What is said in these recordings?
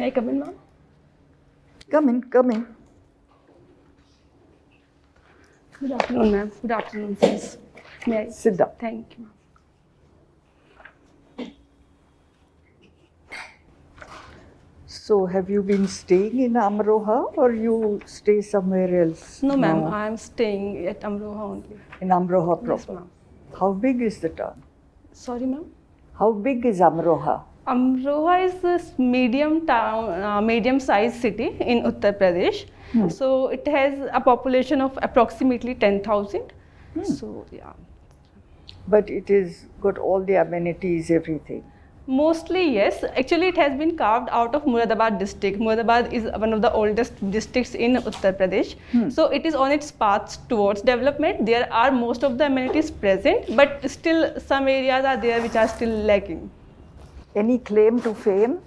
I come in, ma'am? Come in, come in. Good afternoon, ma'am. Good afternoon, sis. May I? Sit down. Thank you, ma'am. So, have you been staying in Amroha or you stay somewhere else? No, ma'am. now? I am staying at Amroha only. In Amroha proper. Yes, ma'am. How big is the town? Sorry, ma'am. How big is Amroha? Amroha is this medium town, medium-sized city in Uttar Pradesh. So it has a population of approximately 10,000. So yeah, But it is got all the amenities, everything. mostly yes. Actually, it has been carved out of Muradabad district. Muradabad is one of the oldest districts in Uttar Pradesh. So it is on its path towards development. There are most of the amenities present, but still some areas are there which are still lacking. Any claim to fame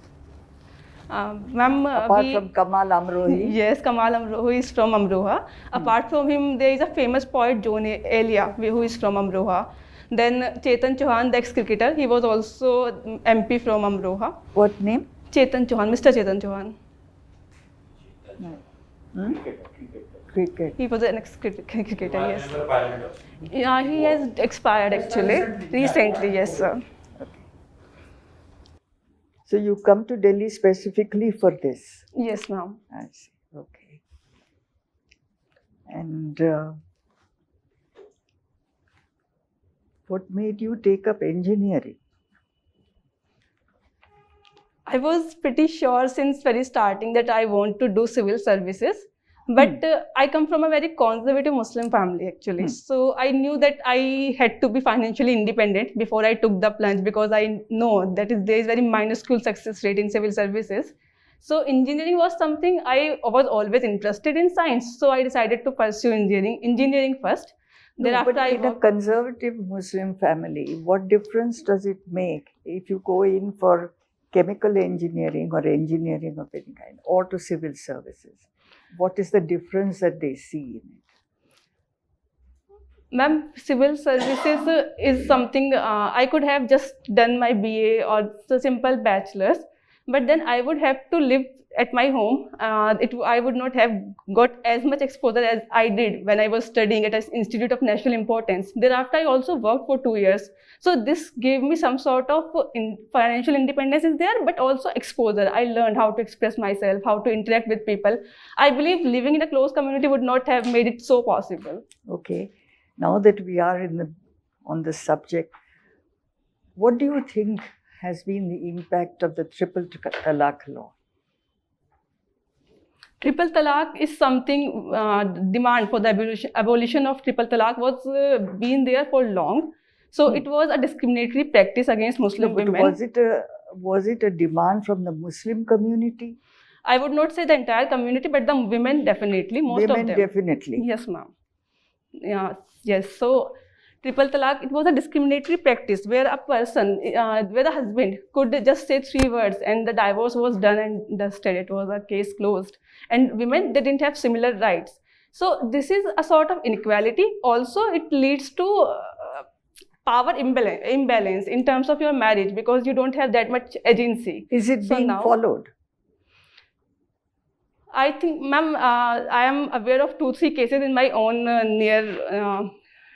Ma'am, apart from Kamal Amrohi? Yes, Kamal Amroha is from Amroha. Apart from him, there is a famous poet, John Elia, who is from Amroha. Then Chetan Chauhan, the ex-cricketer, he was also MP from Amroha. What name? Chetan Chauhan, Mr. Chetan Chauhan. Cricket. He was an ex-cricketer, yes. Yeah, he has expired actually, recently, yes, sir. So you come to Delhi specifically for this? Yes, ma'am. I see. Okay. And what made you take up engineering? I was pretty sure since very starting that I want to do civil services. But I come from a very conservative Muslim family actually. So I knew that I had to be financially independent before I took the plunge, because I know that there is very minuscule success rate in civil services. So engineering was something I was always interested in. Science. So I decided to pursue engineering first. Thereafter, but in a conservative Muslim family, what difference does it make if you go in for chemical engineering or engineering of any kind, or to civil services? What is the difference that they see in it? Ma'am, civil services is something I could have just done my BA or the simple bachelor's, but then I would have to live at my home. I would not have got as much exposure as I did when I was studying at an institute of national importance. Thereafter, I also worked for 2 years. So this gave me some sort of financial independence is there, but also exposure. I learned how to express myself, how to interact with people. I believe living in a close community would not have made it so possible. Okay. Now that we are on the subject, what do you think has been the impact of the triple talaq law? Triple talaq is something, demand for the abolition of triple talaq was been there for long. So it was a discriminatory practice against Muslim women. Was it a demand from the Muslim community? I would not say the entire community, but the women definitely, most of them. Women definitely. Yes, ma'am. Yeah, yes. So triple talaq, it was a discriminatory practice where a person, where the husband could just say 3 words and the divorce was done and dusted. It was a case closed. And women, they didn't have similar rights. So this is a sort of inequality. Also, it leads to power imbalance in terms of your marriage, because you don't have that much agency. Is it being followed? I think, ma'am, I am aware of 2-3 cases in my own near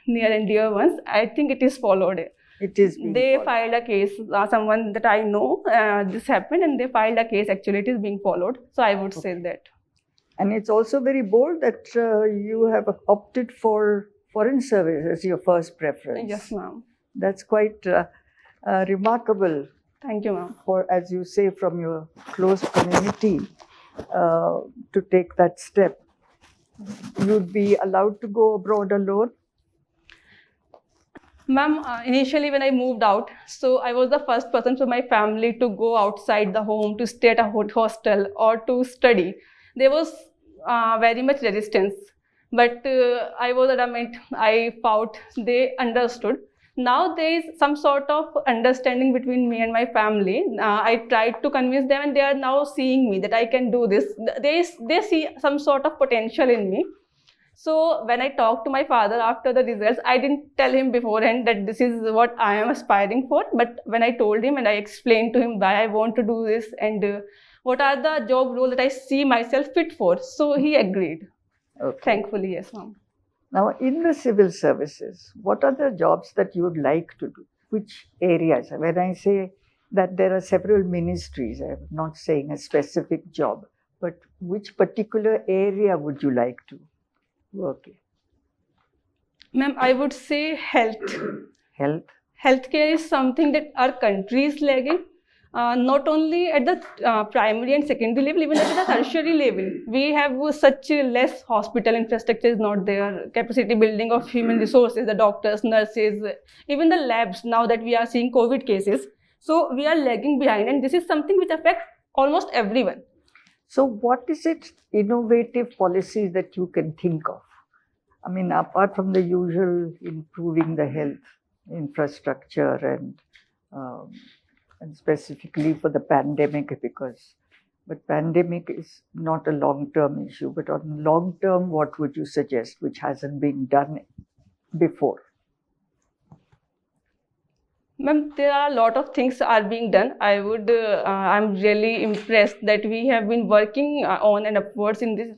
and dear ones. I think it is followed. It is being They followed. filed a case, someone that I know, this happened, and they filed a case. Actually, it is being followed. So I would say that. And it's also very bold that you have opted for foreign service as your first preference. Yes, ma'am. That's quite remarkable. Thank you, ma'am. For, as you say, from your close community to take that step. You'd be allowed to go abroad alone? Ma'am, initially when I moved out, so I was the first person from my family to go outside the home, to stay at a hostel or to study. There was very much resistance, but I was adamant. I fought. They understood. Now there is some sort of understanding between me and my family. I tried to convince them, and they are now seeing me that I can do this. They see some sort of potential in me. So when I talked to my father after the results, I didn't tell him beforehand that this is what I am aspiring for. But when I told him and I explained to him why I want to do this and what are the job roles that I see myself fit for. So he agreed. Okay. Thankfully, yes, ma'am. Now, in the civil services, what are the jobs that you would like to do? Which areas? When I say that there are several ministries, I'm not saying a specific job, but which particular area would you like to work in? Ma'am, I would say health. Health? Healthcare is something that our country is lagging. Not only at the primary and secondary level, even at the tertiary level. We have such less hospital infrastructure is not there, capacity building of human resources, the doctors, nurses, even the labs now that we are seeing COVID cases. So we are lagging behind, and this is something which affects almost everyone. So what is it innovative policies that you can think of? I mean, apart from the usual improving the health infrastructure and specifically for the pandemic, but pandemic is not a long-term issue, but on long term, what would you suggest which hasn't been done before? Ma'am, there are a lot of things are being done. I'm really impressed that we have been working on and upwards in this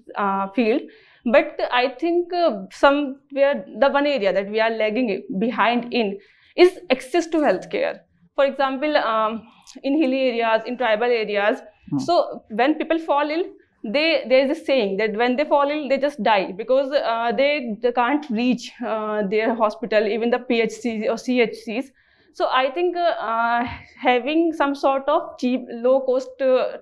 field. But I think somewhere the one area that we are lagging behind in is access to healthcare. For example, in hilly areas, in tribal areas, so when people fall ill, there is a saying that when they fall ill, they just die because they can't reach their hospital, even the PHCs or CHCs. So I think having some sort of cheap, low-cost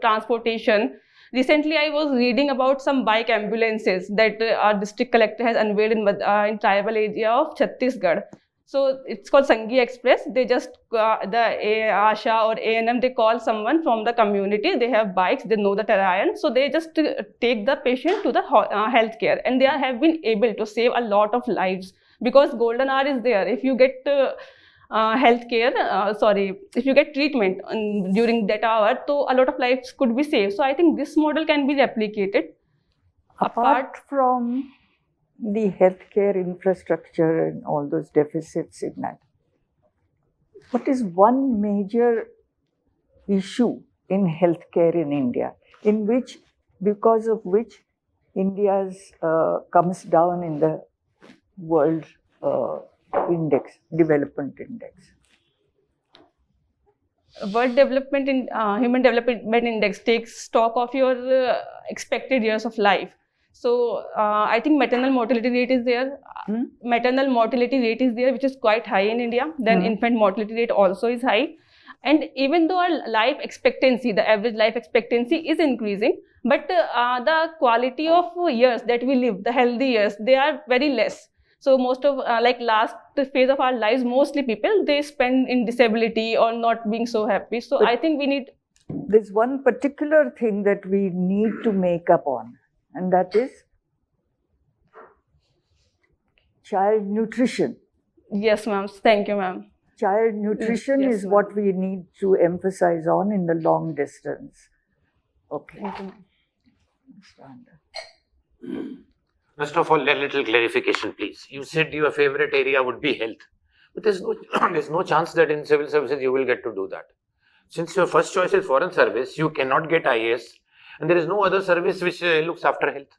transportation. Recently, I was reading about some bike ambulances that our district collector has unveiled in tribal area of Chhattisgarh. So it's called Sangi Express. They just, ASHA or ANM, they call someone from the community. They have bikes, they know the terrain. So they just take the patient to the healthcare. And they have been able to save a lot of lives because golden hour is there. If you get if you get treatment during that hour, so a lot of lives could be saved. So I think this model can be replicated. Apart from the healthcare infrastructure and all those deficits in that, what is one major issue in healthcare in India, because of which India's comes down in the world development index? World Development in Human Development Index takes stock of your expected years of life. So I think maternal mortality rate is there. Maternal mortality rate is there, which is quite high in India. Then infant mortality rate also is high. And even though our life expectancy, the average life expectancy is increasing, but the quality of years that we live, the healthy years, they are very less. So most of last phase of our lives, mostly people, they spend in disability or not being so happy. So I think we need. There's one particular thing that we need to make up on, and that is child nutrition. Yes, ma'am. Thank you, ma'am. Child nutrition is what we need to emphasize on in the long distance. Okay. Thank you, ma'am. First of all, a little clarification, please. You said your favorite area would be health, but there's no chance that in civil services you will get to do that. Since your first choice is foreign service, you cannot get IAS, and there is no other service which looks after health.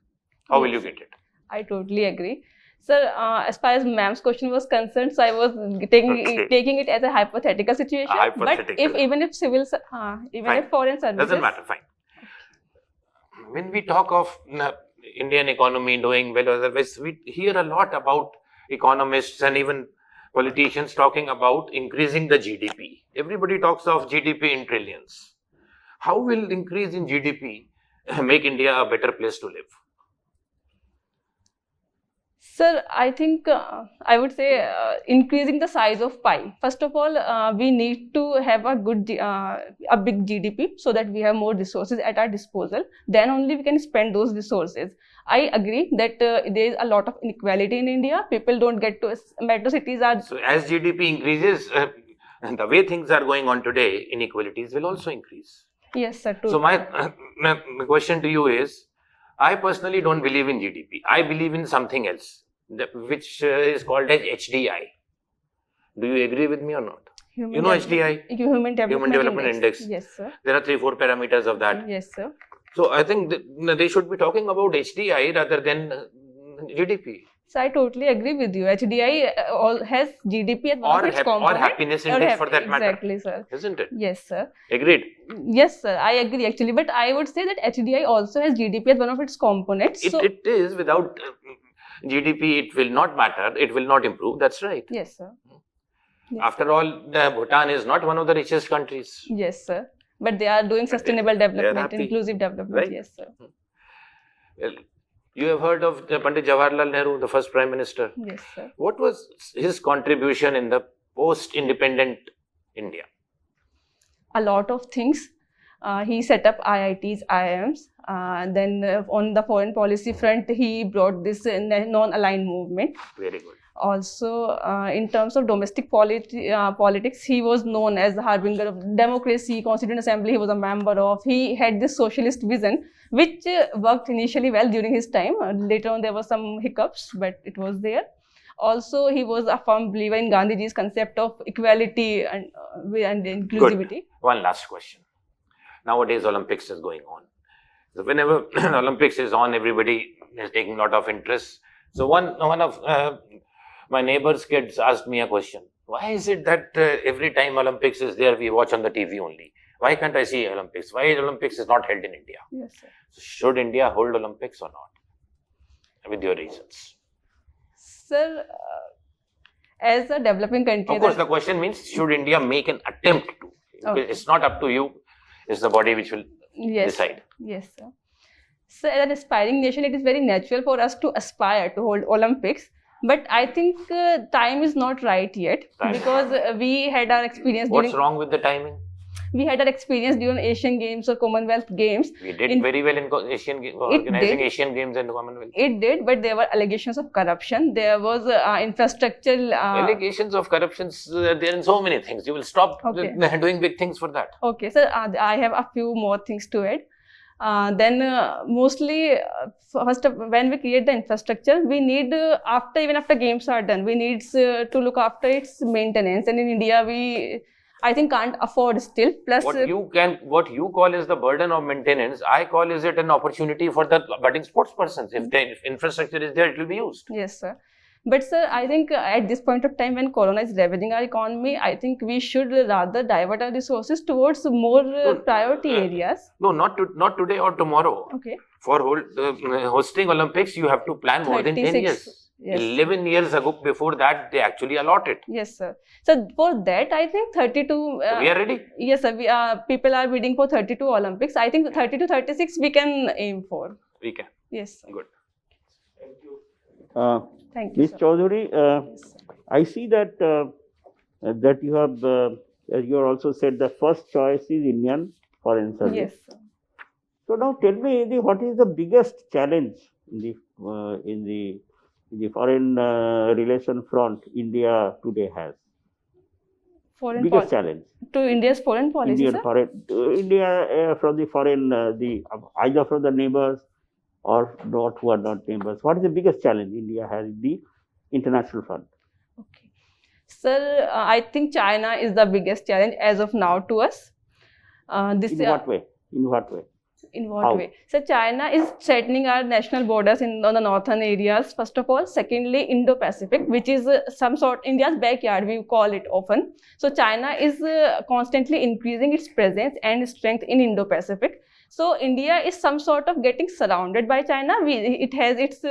How will you get it? I totally agree. Sir, as far as ma'am's question was concerned, so I was taking it as a hypothetical situation. Hypothetical. But even if foreign services, doesn't matter. Fine. When we talk of Indian economy doing well, otherwise we hear a lot about economists and even politicians talking about increasing the GDP. Everybody talks of GDP in trillions. How will increase in GDP make India a better place to live? Sir, I think I would say increasing the size of pie. First of all, we need to have a big GDP so that we have more resources at our disposal. Then only we can spend those resources. I agree that there is a lot of inequality in India. People don't get to metro cities are. So as GDP increases, the way things are going on today, inequalities will also increase. Yes, sir. True. So my question to you is, I personally don't believe in GDP. I believe in something else, which is called as HDI. Do you agree with me or not? You know HDI? Human Development Index. Yes, sir. There are 3-4 parameters of that. Yes, sir. So I think they should be talking about HDI rather than GDP. So I totally agree with you. HDI has GDP as one of its Or component. happiness index for that matter. Exactly, sir. Isn't it? Yes, sir. Agreed. Yes, sir. I agree actually. But I would say that HDI also has GDP as one of its components. It is without GDP, it will not matter. It will not improve. That's right. Yes, sir. Yes. After all, Bhutan is not one of the richest countries. Yes, sir. But they are doing sustainable development, happy. inclusive development. Right? Yes, sir. Well, you have heard of Pandit Jawaharlal Nehru, the first Prime Minister. Yes, sir. What was his contribution in the post-independent India? A lot of things. He set up IITs, IIMs. Then on the foreign policy front, he brought this non-aligned movement. Very good. Also, in terms of domestic politics, he was known as the harbinger of democracy, Constituent Assembly he was a member of. He had this socialist vision, which worked initially well during his time. Later on, there were some hiccups, but it was there. Also, he was a firm believer in Gandhiji's concept of equality and inclusivity. Good. One last question. Nowadays, Olympics is going on. So whenever Olympics is on, everybody is taking a lot of interest. So one of my neighbor's kids asked me a question. Why is it that every time Olympics is there, we watch on the TV only? Why can't I see Olympics? Why Olympics is not held in India? Yes, sir. So should India hold Olympics or not? With your reasons. Sir, as a developing country... Of course, the question means, should India make an attempt to? Okay. It's not up to you. It's the body which will decide. Yes, sir. So, as an aspiring nation, it is very natural for us to aspire to hold Olympics. But I think time is not right yet because we had our experience. What's wrong with the timing? We had our experience during Asian Games or Commonwealth Games. We did very well in organizing Asian Games and Commonwealth. It did, but there were allegations of corruption. There was infrastructure. Allegations of corruption, there in so many things. You will stop doing big things for that. Okay, so I have a few more things to add. Then mostly, first when we create the infrastructure, we need even after games are done, we need to look after its maintenance. And in India, we I think can't afford still. Plus, what you call is the burden of maintenance, I call is it an opportunity for the budding sports persons. If the infrastructure is there, it will be used. Yes, sir. But sir, I think at this point of time when Corona is ravaging our economy, I think we should rather divert our resources towards more priority areas. No, not today or tomorrow. Okay. For hosting Olympics, you have to plan more than 10 years. Yes. 11 years ago, before that, they actually allotted. Yes, sir. So for that, I think 32. We are ready. Yes, sir. People are bidding for 32 Olympics. I think 30 to 36 we can aim for. We can. Yes. Good. Thank you. Thank you, Ms. sir. Chaudhary, Yes, I see that you have you also said the first choice is Indian Foreign Service. yes, sir. So now tell me, what is the biggest challenge in the foreign relation front India today has? Biggest challenge to India's foreign policy, Indian sir? foreign India from the foreign either from the neighbors or not who are not neighbors. What is the biggest challenge India has in the international front? Okay. Sir, I think China is the biggest challenge as of now to us. In what way? In what way? In what How? way? So China is threatening our national borders on the northern areas, first of all. Secondly, Indo-Pacific, which is some sort India's backyard, we call it often. So China is constantly increasing its presence and strength in Indo-Pacific. So India is some sort of getting surrounded by China. It has its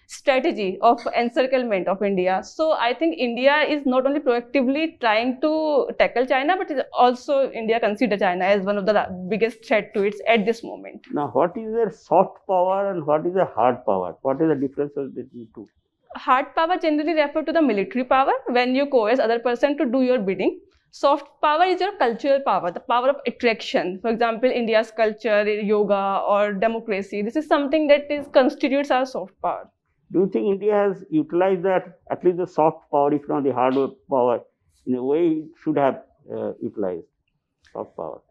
strategy of encirclement of India. So I think India is not only proactively trying to tackle China, but also India consider China as one of the biggest threat to it at this moment. Now, what is their soft power and what is the hard power? What is the difference between the two? Hard power generally refer to the military power when you coerce other person to do your bidding. Soft power is your cultural power, the power of attraction. For example, India's culture, yoga or democracy. This is something that constitutes our soft power. Do you think India has utilized that, at least the soft power, if not the hard power, in a way it should have utilized soft power?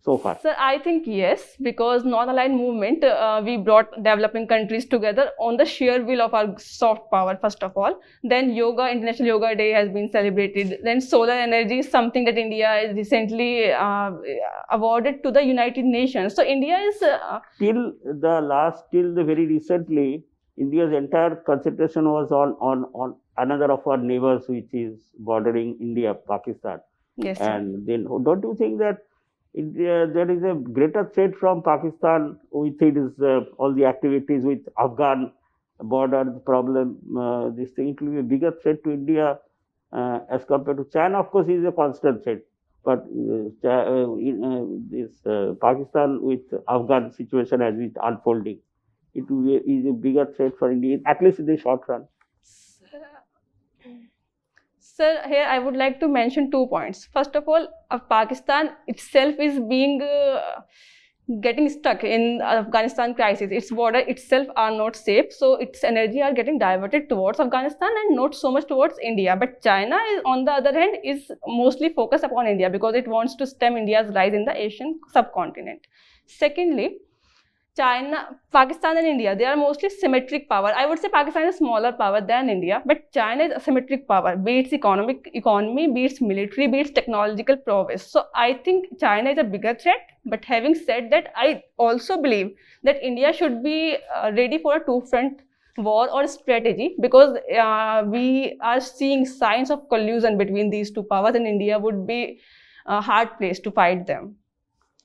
so far? Sir, I think yes, because non-aligned movement, we brought developing countries together on the sheer will of our soft power, first of all. Then yoga, International Yoga Day has been celebrated. Then solar energy is something that India has recently awarded to the United Nations. So India is... Till the very recently, India's entire concentration was on another of our neighbors, which is bordering India, Pakistan. yes, sir. And then, don't you think that there is a greater threat from Pakistan with its all the activities with Afghan border problem? This thing, it will be a bigger threat to India as compared to China. Of course, is a constant threat, but Pakistan with Afghan situation as it's unfolding, it will be, is a bigger threat for India, at least in the short run. Sir, here I would like to mention 2 points. First of all, Pakistan itself is getting stuck in Afghanistan crisis. Its border itself are not safe, so its energy are getting diverted towards Afghanistan and not so much towards India. But China, on the other hand, is mostly focused upon India because it wants to stem India's rise in the Asian subcontinent. Secondly, Pakistan and India, they are mostly symmetric power. I would say Pakistan is a smaller power than India, but China is a symmetric power, be it economy, be it military, be it technological prowess. So I think China is a bigger threat. But having said that, I also believe that India should be ready for a two-front war or strategy, because we are seeing signs of collusion between these two powers, and India would be a hard place to fight them.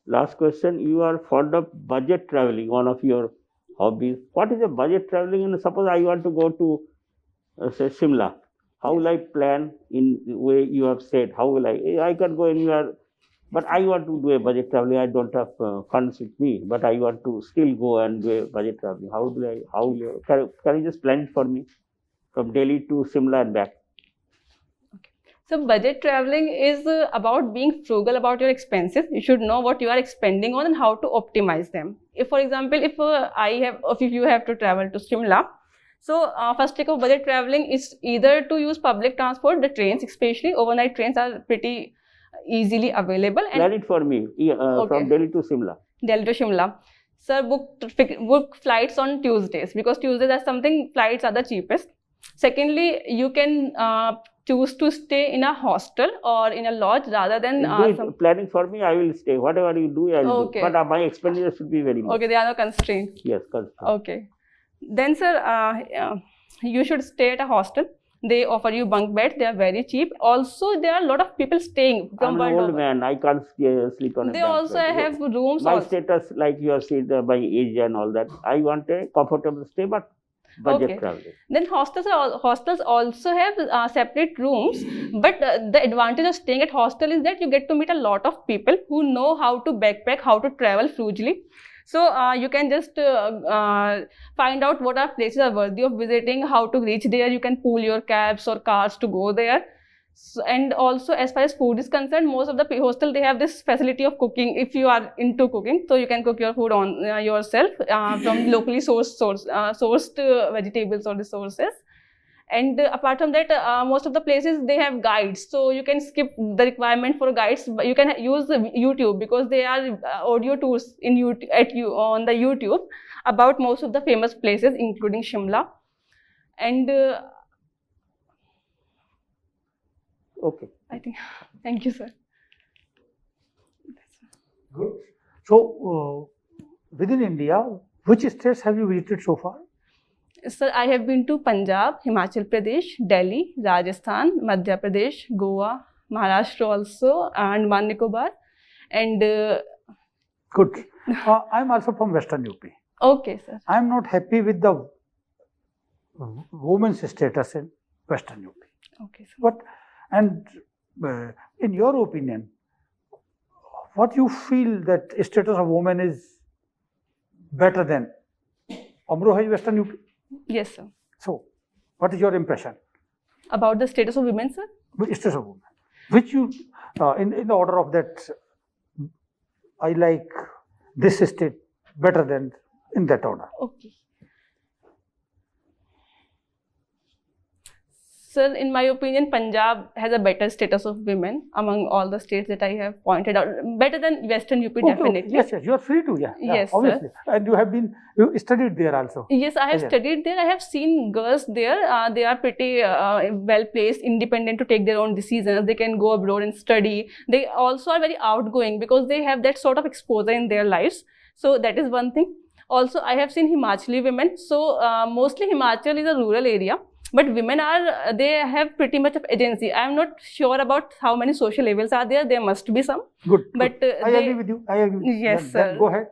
Last question, you are fond of budget traveling, one of your hobbies. What is a budget traveling? And suppose I want to go to, say, Shimla. How will I plan in the way you have said? How will I can go anywhere, but I want to do a budget traveling. I don't have funds with me, but I want to still go and do a budget traveling. Can you just plan it for me from Delhi to Shimla and back? So budget traveling is about being frugal about your expenses. You should know what you are expending on and how to optimize them. If, for example, if you have to travel to Shimla, so first take of budget traveling is either to use public transport, the trains, especially overnight trains are pretty easily available. And plan it for me from Delhi to Shimla. Delhi to Shimla. Sir, book flights on Tuesdays, because Tuesdays are something, flights are the cheapest. Secondly, you can choose to stay in a hostel or in a lodge rather than planning for me. I will stay. Whatever you do, I will do. But my expenditure should be very low. Okay, there are no constraints. Yes, constraints. Okay. Then, sir, you should stay at a hostel. They offer you bunk beds. They are very cheap. Also, there are a lot of people staying from I'm an old man. I can't sleep on a They bunk also bed. have rooms. My status, like you have said, my age and all that. I want a comfortable stay, but budget traveling. Then hostels also have separate rooms, but the advantage of staying at hostel is that you get to meet a lot of people who know how to backpack, how to travel frugally. So you can just find out what are places are worthy of visiting, how to reach there. You can pool your cabs or cars to go there. So, and also, as far as food is concerned, most of the hostel, they have this facility of cooking. If you are into cooking, so you can cook your food on yourself from locally sourced vegetables or resources. And apart from that, most of the places, they have guides, so you can skip the requirement for guides. You can use YouTube, because there are audio tours on the YouTube about most of the famous places, including Shimla. And okay, I think, thank you, sir. Good. So, within India, which states have you visited so far? Sir, I have been to Punjab, Himachal Pradesh, Delhi, Rajasthan, Madhya Pradesh, Goa, Maharashtra also, and Andaman Nicobar. And Good. I am also from Western UP. okay, sir. I am not happy with the women's status in Western UP. Okay, sir. But, and in your opinion, what you feel that status of women is better than Amroha, Western UP? Yes, sir. So, what is your impression? About the status of women, sir? Status of women. Which you, in the order of that, I like this state better than in that order. Okay. Sir, in my opinion, Punjab has a better status of women among all the states that I have pointed out. Better than Western UP, Okay, definitely. yes, yes, you are free to, Yes, sir. obviously. And you studied there also. Yes, I have Yes. studied there. I have seen girls there. They are pretty well placed, independent to take their own decisions. They can go abroad and study. They also are very outgoing because they have that sort of exposure in their lives. So that is one thing. Also, I have seen Himachali women. So mostly Himachal is a rural area, but women they have pretty much of agency. I am not sure about how many social levels are there. There must be some. Good. But good. I agree with you. I agree with you. Yes, Then sir. go ahead.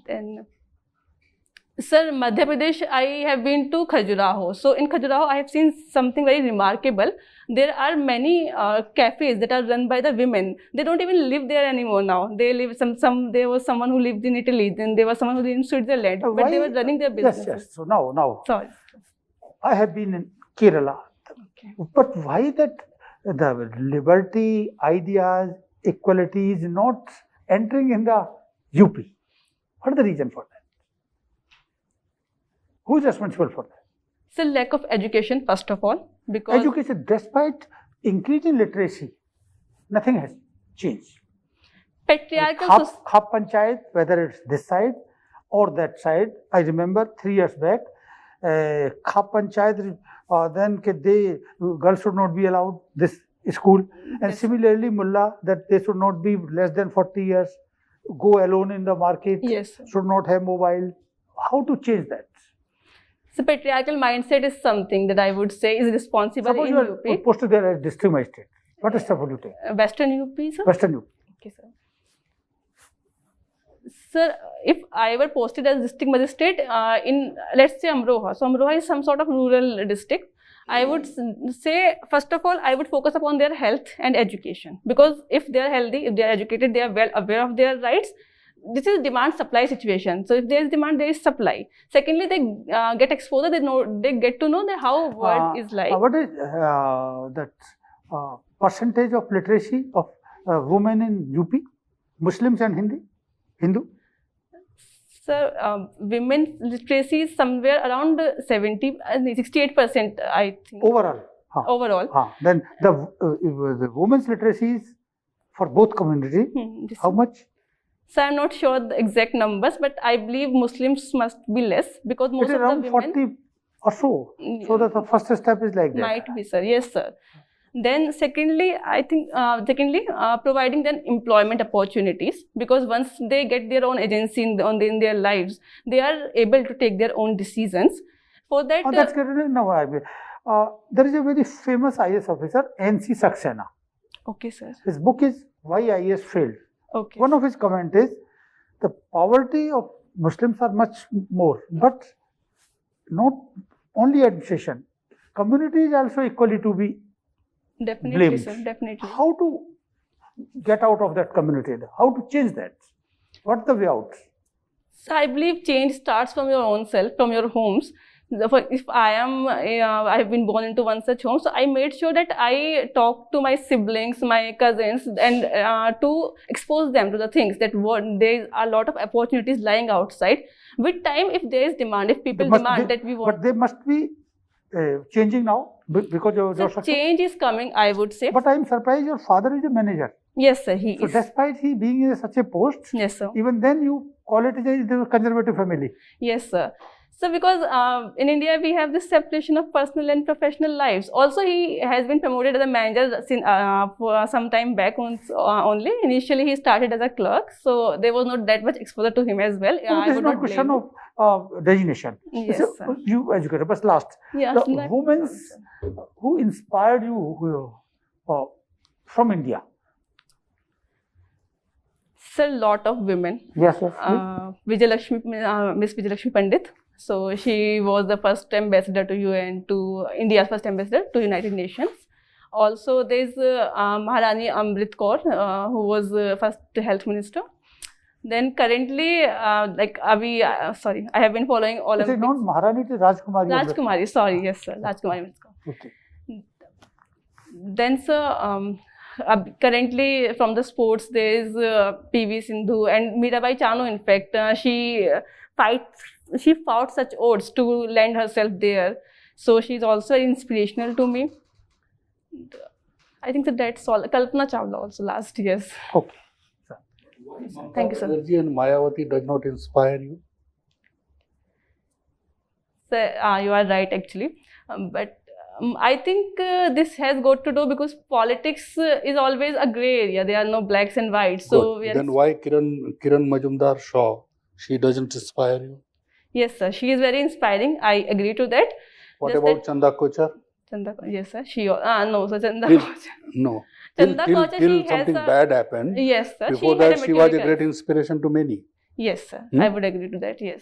Then, sir, Madhya Pradesh, I have been to Khajuraho. So in Khajuraho, I have seen something very remarkable. There are many cafes that are run by the women. They don't even live there anymore now. They live there was someone who lived in Italy, then there was someone who lived in Switzerland, but they Why- were running their Yes, businesses. yes. So now, Sorry. I have been in Kerala. Okay. But why that the liberty, ideas, equality is not entering in the UP? What is the reason for that? Who is responsible for that? So lack of education, first of all, because Education, despite increasing literacy, nothing has changed. patriarchal Khap Panchayat, whether it's this side or that side, I remember 3 years back, Khap Panchayat, then girls should not be allowed this school. And Yes. similarly, Mullah, that they should not be less than 40 years, go alone in the market, Yes, sir. should not have mobile. How to change that? So patriarchal mindset is something that I would say is responsible Suppose in you are UP. posted there as district magistrate. What step will you take? Western UP, sir? Western UP. Okay, sir. Sir, if I were posted as district magistrate in, let's say, Amroha. So Amroha is some sort of rural district. I would say, first of all, I would focus upon their health and education. Because if they are healthy, if they are educated, they are well aware of their rights. This is demand-supply situation. So if there is demand, there is supply. Secondly, they get exposure. They get to know how world is like. What is that percentage of literacy of women in UP? Muslims and Hindu? Sir, women literacy is somewhere around 68%, I think. Overall. Overall. Then the women's literacy is for both communities. How much? So I'm not sure the exact numbers, but I believe Muslims must be less because most It is of around the women 40 or so. So that the first step is like that. might be, sir. Yes, sir. Then secondly, I think providing them employment opportunities, because once they get their own agency in their lives, they are able to take their own decisions. For that, That's good. No, there is a very famous IAS officer, N.C. Saxena. okay, sir. His book is Why IAS Failed. Okay. One of his comment is, the poverty of Muslims are much more, but not only administration, community is also equally to be Definitely, blamed. sir. Definitely. How to get out of that community? How to change that? What's the way out? So I believe change starts from your own self, from your homes. Therefore, if I have been born into one such home, so I made sure that I talk to my siblings, my cousins, and to expose them to the things that there are a lot of opportunities lying outside. With time, if there is demand, if people demand that we want, But they must be changing now because of so your success. change is coming, I would say. But I am surprised your father is a manager. Yes, sir, he So is. despite he being in such a post, Yes, sir. even then you call it a conservative family. Yes, sir. So because in India we have this separation of personal and professional lives. Also, he has been promoted as a manager for some time back only. Initially, he started as a clerk, so there was not that much exposure to him as well. So I this is would not not question blame of designation. Yes, So, sir. you educated, but last, him. Yeah, the so that- women who inspired you from India. Sir, lot of women. Yes, yes. Miss Vijayalakshmi Pandit. So she was the first ambassador to UN, to India's first ambassador to United Nations. Also, there's Maharani Amrit Kaur, who was first health minister. Then currently, I have been following all It is not Maharani, it is Rajkumari. Rajkumari, sorry, yes, sir, Rajkumari Amrit Kaur. Okay. Then, sir, currently from the sports, there is PV Sindhu and Mirabai Chanu. In fact, she fought such odds to land herself there. So she's also inspirational to me. And, I think that's all. Kalpana Chawla also last year's. Okay. Thank you, sir. Banerjee and Mayawati does not inspire you? So, you are right actually, but I think this has got to do because politics is always a grey area. There are no blacks and whites. So Good. we are Then why Kiran Majumdar Shaw? She doesn't inspire you? yes, sir. She is very inspiring. I agree to that. What Just about that- Chanda Kochar? Chanda, yes, sir. She no, sir. Chanda Till- Kochar. No. Chanda Kochar, Till she has something a- bad happened. Yes, sir. Before she had that, she was a material great character. inspiration to many. Yes, sir. Hmm? I would agree to that. Yes.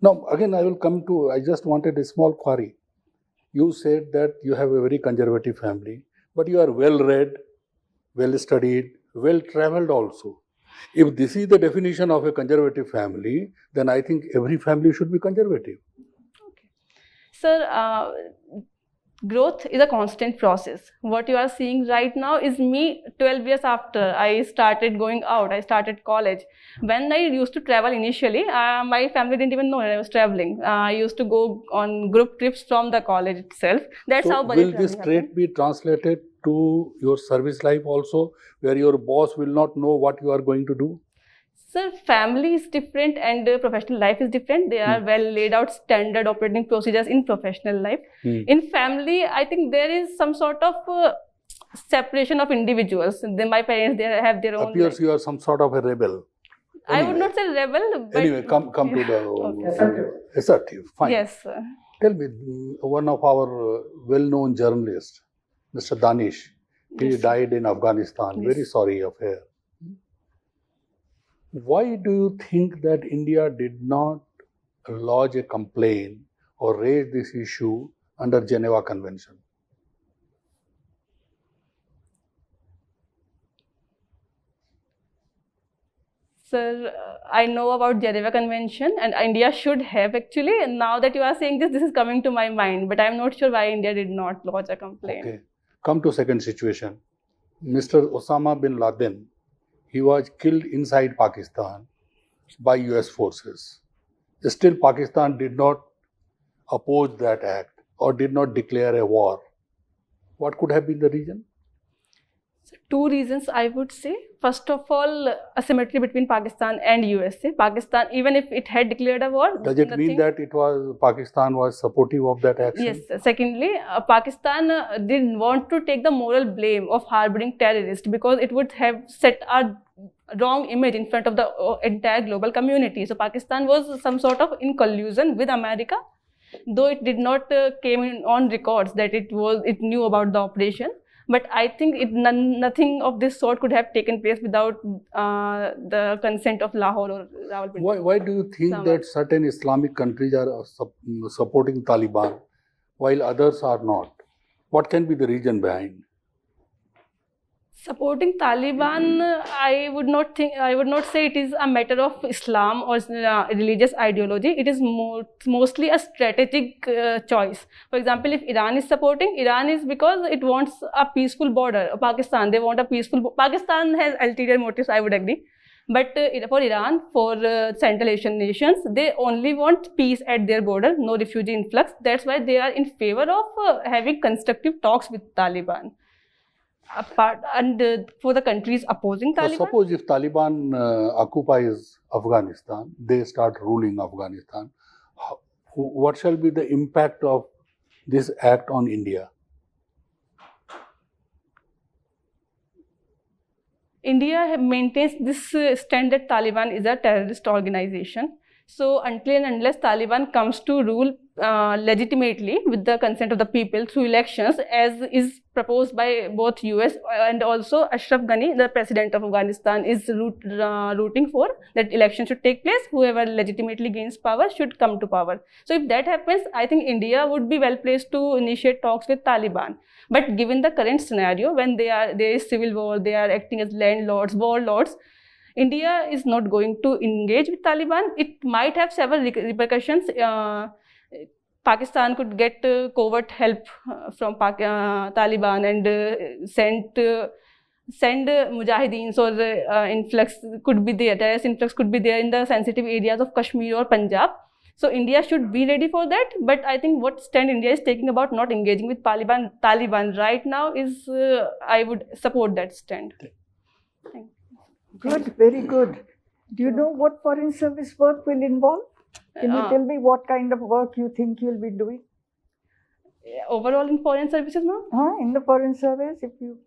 Now, again, I will come to, I just wanted a small query. You said that you have a very conservative family, but you are well read, well studied, well traveled also. If this is the definition of a conservative family, then I think every family should be conservative. Sir, growth is a constant process. What you are seeing right now is me 12 years after I started going out, I started college. When I used to travel initially, my family didn't even know I was traveling. I used to go on group trips from the college itself. That's So how budget will this traveling happened. trait be translated to your service life also, where your boss will not know what you are going to do? Sir, family is different and professional life is different. There are well laid out standard operating procedures in professional life. In family, I think there is some sort of separation of individuals. My parents, they have their own. Appears you are some sort of a rebel. I would Anyway. not say rebel, but Anyway, come to the Okay. assertive. Fine. yes, sir. Tell me, one of our well-known journalists, Mr. Danish, he Yes. died in Afghanistan. Yes. Very sorry affair. Why do you think that India did not lodge a complaint or raise this issue under Geneva Convention? Sir, I know about Geneva Convention and India should have actually. And now that you are saying this, this is coming to my mind, but I'm not sure why India did not lodge a complaint. Okay. Come to second situation. Mr. Osama bin Laden, he was killed inside Pakistan by US forces. Still, Pakistan did not oppose that act or did not declare a war. What could have been the reason? Two reasons I would say. First of all, asymmetry between Pakistan and USA. Pakistan, even if it had declared a war, Does it mean that it was Pakistan was supportive of that action? Yes. Secondly, Pakistan didn't want to take the moral blame of harboring terrorists because it would have set a wrong image in front of the entire global community. So Pakistan was some sort of in collusion with America, though it did not came in on records that it knew about the operation. But I think nothing of this sort could have taken place without the consent of Lahore or Rawalpindi. Why do you think that certain Islamic countries are supporting Taliban while others are not? What can be the reason behind? Supporting Taliban, I would not say it is a matter of Islam or religious ideology. It is mostly a strategic choice. For example, if Iran is supporting, Iran is because it wants a peaceful border. Pakistan, they want a peaceful. Pakistan has ulterior motives, I would agree. But for Iran, for Central Asian nations, they only want peace at their border, no refugee influx. That's why they are in favor of having constructive talks with Taliban. For the countries opposing Taliban. So suppose if Taliban occupies Afghanistan, they start ruling Afghanistan, what shall be the impact of this act on India? India maintains this stand that Taliban is a terrorist organization. So until and unless Taliban comes to rule legitimately with the consent of the people through elections, as is proposed by both US and also Ashraf Ghani, the president of Afghanistan, is rooting for that election should take place. Whoever legitimately gains power should come to power. So if that happens, I think India would be well placed to initiate talks with Taliban. But given the current scenario, when there is civil war, they are acting as landlords, warlords, India is not going to engage with Taliban. It might have several repercussions. Pakistan could get covert help from Taliban and send mujahideens or influx could be there. Terrorist influx could be there in the sensitive areas of Kashmir or Punjab. So India should be ready for that. But I think what stand India is taking about not engaging with Taliban right now is, I would support that stand. Good, very good. Do you know what foreign service work will involve? Can you tell me what kind of work you think you'll be doing? Overall in foreign services, ma'am? In the foreign service, if you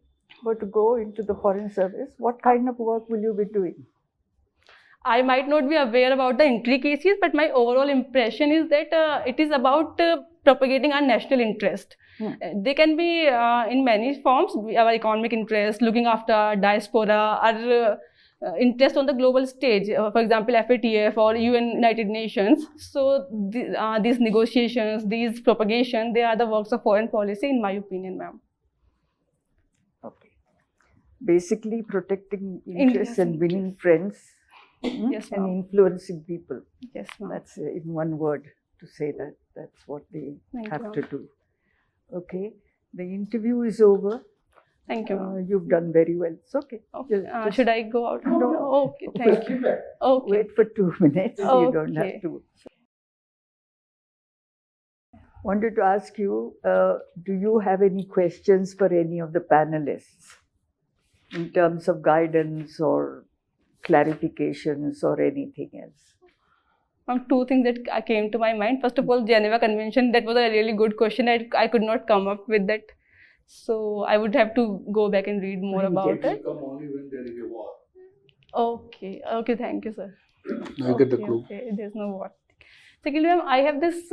were to go into the foreign service, what kind of work will you be doing? I might not be aware about the intricacies, but my overall impression is that it is about propagating our national interest. They can be in many forms, our economic interest, looking after our diaspora, our interest on the global stage, for example, FATF or UN United Nations. So these negotiations, these propagation, they are the works of foreign policy, in my opinion, ma'am. Okay. Basically protecting interests and winning friends. Yes, and ma'am. influencing people. Yes, ma'am. That's in one word to say that. That's what they Thank have you, to do. Okay. The interview is over. Thank you, ma'am. You've done very well. It's okay. Okay. Just Should I go out? No. Okay, thank you. Okay. wait for 2 minutes. You don't Okay. have to. Wanted to ask you, do you have any questions for any of the panelists in terms of guidance or clarifications or anything else? Two things that came to my mind. First of all, Geneva Convention, that was a really good question. I could not come up with that. So I would have to go back and read more about it. Come only when there is a war. Okay, okay, thank you, sir. Now you get the clue. Okay, there's no war. Secondly, ma'am, I have this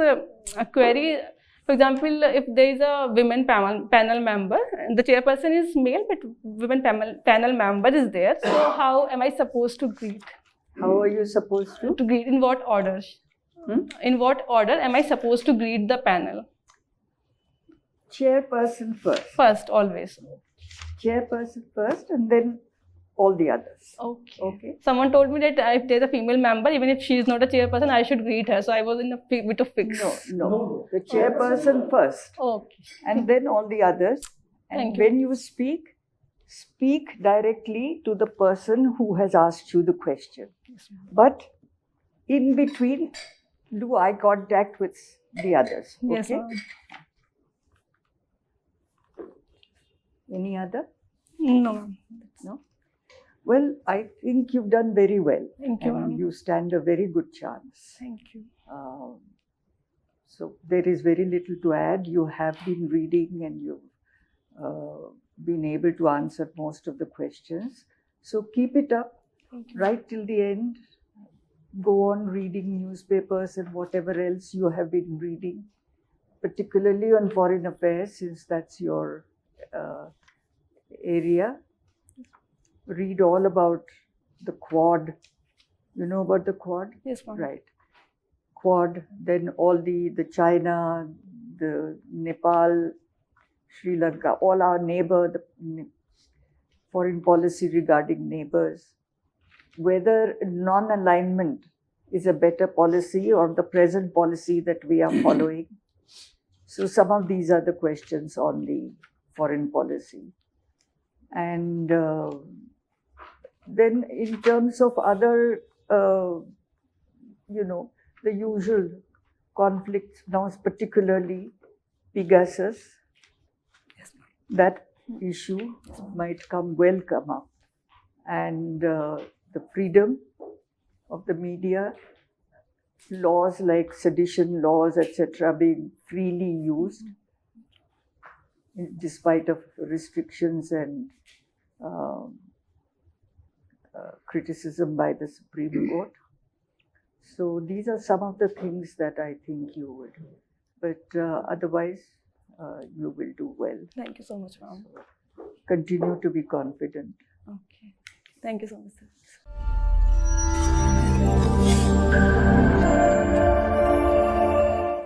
query. For example, if there is a women panel member, the chairperson is male, but women panel member is there. So how am I supposed to greet? How are you supposed to? To greet in what order? In what order am I supposed to greet the panel? Chairperson first. First, always. Chairperson first and then all the others. Okay. Okay. Someone told me that if there's a female member, even if she is not a chairperson, I should greet her. So I was in a bit of fix. No. The chairperson first Okay. and then all the others. And Thank you. when you speak directly to the person who has asked you the question. But in between, do eye contact with the others. Yes, Okay? ma'am. Any other? No, ma'am. No? Well, I think you've done very well. Thank you, and ma'am. you stand a very good chance. Thank you. So there is very little to add. You have been reading and you've been able to answer most of the questions. So keep it up right till the end. Go on reading newspapers and whatever else you have been reading, particularly on foreign affairs, since that's your area. Read all about the Quad. You know about the Quad? Yes, ma'am. Right. Quad, then all the China, the Nepal, Sri Lanka, all our neighbor, the foreign policy regarding neighbors, whether non-alignment is a better policy or the present policy that we are following. So some of these are the questions on the foreign policy. And then in terms of other, the usual conflicts, now particularly Pegasus, that issue might come up. And the freedom of the media, laws like sedition laws, etc., being freely used, despite of restrictions and criticism by the Supreme Court. So these are some of the things that I think you would. But otherwise, you will do well. Thank you so much, ma'am. Continue to be confident. Okay. Thank you so much, sir.